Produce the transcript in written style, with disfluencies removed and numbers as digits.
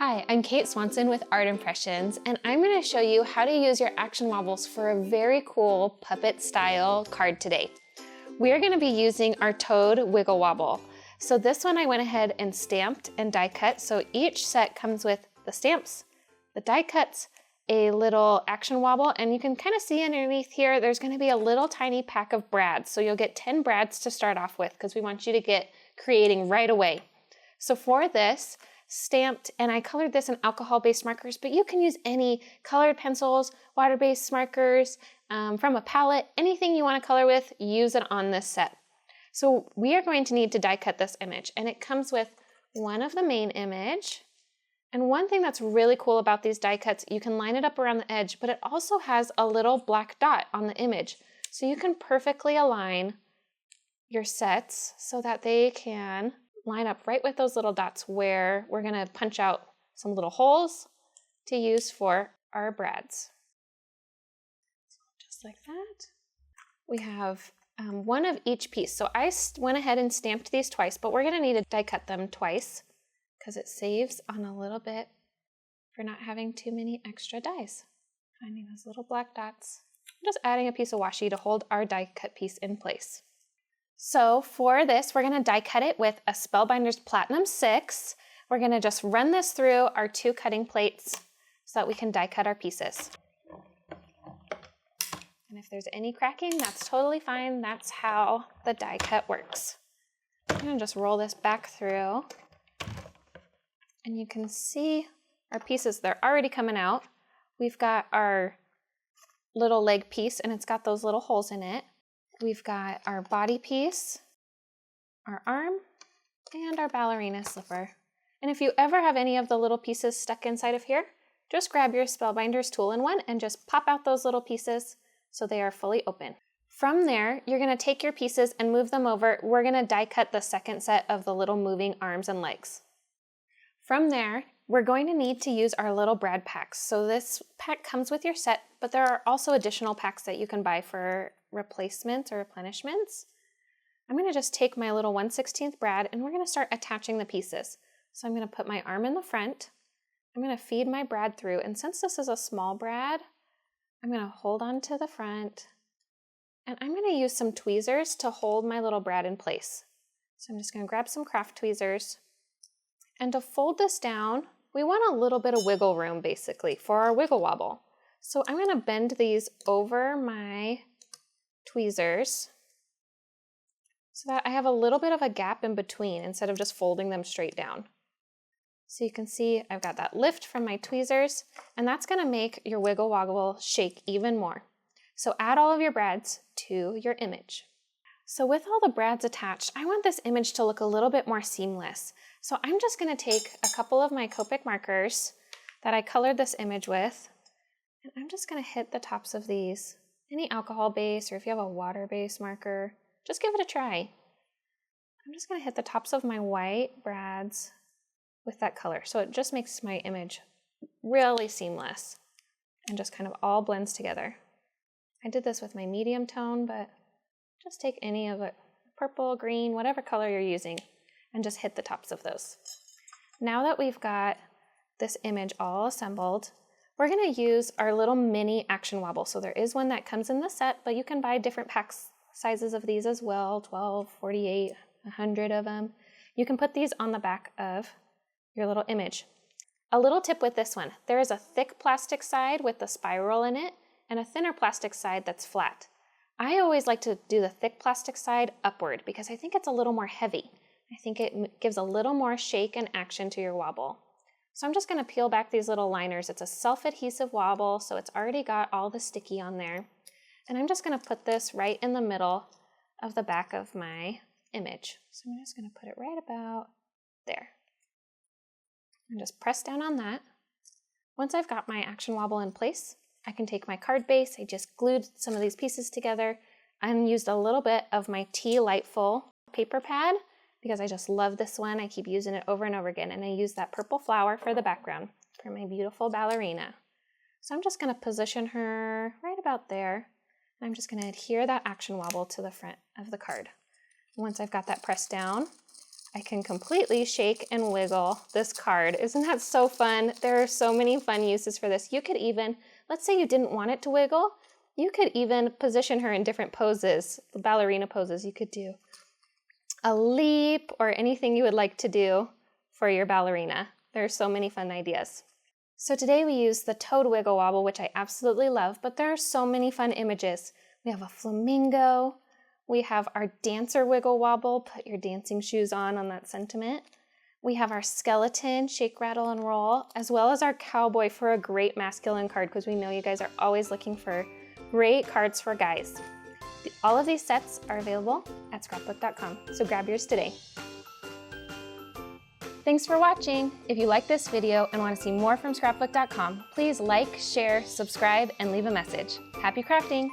Hi, I'm Kate Swanson with Art Impressions, and I'm going to show you how to use your action wobbles for a very cool puppet style card today. We are going to be using our Toad Wiggle Wobble. So this one I went ahead and stamped and die cut, so each set comes with the stamps, the die cuts, a little action wobble, and you can kind of see underneath here there's going to be a little tiny pack of brads. So you'll get 10 brads to start off with because we want you to get creating right away. So for this, stamped, and I colored this in alcohol-based markers, but you can use any colored pencils, water-based markers, from a palette, anything you want to color with, use it on this set. So we are going to need to die cut this image, and it comes with one of the main image. And one thing that's really cool about these die cuts, you can line it up around the edge, but it also has a little black dot on the image. So you can perfectly align your sets so that they can line up right with those little dots where we're going to punch out some little holes to use for our brads. So just like that. We have one of each piece. So I went ahead and stamped these twice, but we're going to need to die cut them twice because it saves on a little bit for not having too many extra dies. Finding those little black dots. I'm just adding a piece of washi to hold our die cut piece in place. So for this, we're going to die cut it with a Spellbinders Platinum 6. We're going to just run this through our 2 cutting plates so that we can die cut our pieces. And if there's any cracking, that's totally fine. That's how the die cut works. I'm going to just roll this back through. And you can see our pieces, they're already coming out. We've got our little leg piece, and it's got those little holes in it. We've got our body piece, our arm, and our ballerina slipper. And if you ever have any of the little pieces stuck inside of here, just grab your Spellbinders tool-in-one and just pop out those little pieces so they are fully open. From there, you're going to take your pieces and move them over. We're going to die cut the second set of the little moving arms and legs. From there, we're going to need to use our little brad packs. So this pack comes with your set, but there are also additional packs that you can buy for replacements or replenishments. I'm going to just take my little 1/16 brad and we're going to start attaching the pieces. So I'm going to put my arm in the front. I'm going to feed my brad through, and since this is a small brad, I'm going to hold on to the front, and I'm going to use some tweezers to hold my little brad in place. So I'm just going to grab some craft tweezers, and to fold this down, we want a little bit of wiggle room basically for our wiggle wobble. So I'm going to bend these over my tweezers so that I have a little bit of a gap in between instead of just folding them straight down. So you can see I've got that lift from my tweezers, and that's going to make your wiggle wobble shake even more. So add all of your brads to your image. So with all the brads attached, I want this image to look a little bit more seamless. So I'm just going to take a couple of my Copic markers that I colored this image with, and I'm just going to hit the tops of these. Any alcohol base, or if you have a water-based marker, just give it a try. I'm just going to hit the tops of my white brads with that color, so it just makes my image really seamless and just kind of all blends together. I did this with my medium tone, but just take any of it, purple, green, whatever color you're using, and just hit the tops of those. Now that we've got this image all assembled, we're going to use our little mini action wobble. So there is one that comes in the set, but you can buy different pack sizes of these as well, 12, 48, 100 of them. You can put these on the back of your little image. A little tip with this one, there is a thick plastic side with the spiral in it and a thinner plastic side that's flat. I always like to do the thick plastic side upward because I think it's a little more heavy. I think it gives a little more shake and action to your wobble. So I'm just going to peel back these little liners. It's a self-adhesive wobble, so it's already got all the sticky on there. And I'm just going to put this right in the middle of the back of my image. So I'm just going to put it right about there. And just press down on that. Once I've got my action wobble in place, I can take my card base. I just glued some of these pieces together and used a little bit of my Tea Lightful paper pad because I just love this one. I keep using it over and over again, and I use that purple flower for the background for my beautiful ballerina. So I'm just going to position her right about there. And I'm just going to adhere that action wobble to the front of the card. Once I've got that pressed down, I can completely shake and wiggle this card. Isn't that so fun? There are so many fun uses for this. You could even, let's say you didn't want it to wiggle, you could even position her in different poses, ballerina poses. You could do a leap or anything you would like to do for your ballerina. There are so many fun ideas. So today we use the toad wiggle wobble, which I absolutely love, but there are so many fun images. We have a flamingo. We have our dancer wiggle wobble, put your dancing shoes on that sentiment. We have our skeleton, shake, rattle, and roll, as well as our cowboy for a great masculine card, because we know you guys are always looking for great cards for guys. All of these sets are available at Scrapbook.com, so grab yours today. Thanks for watching. If you like this video and want to see more from Scrapbook.com, please like, share, subscribe, and leave a message. Happy crafting!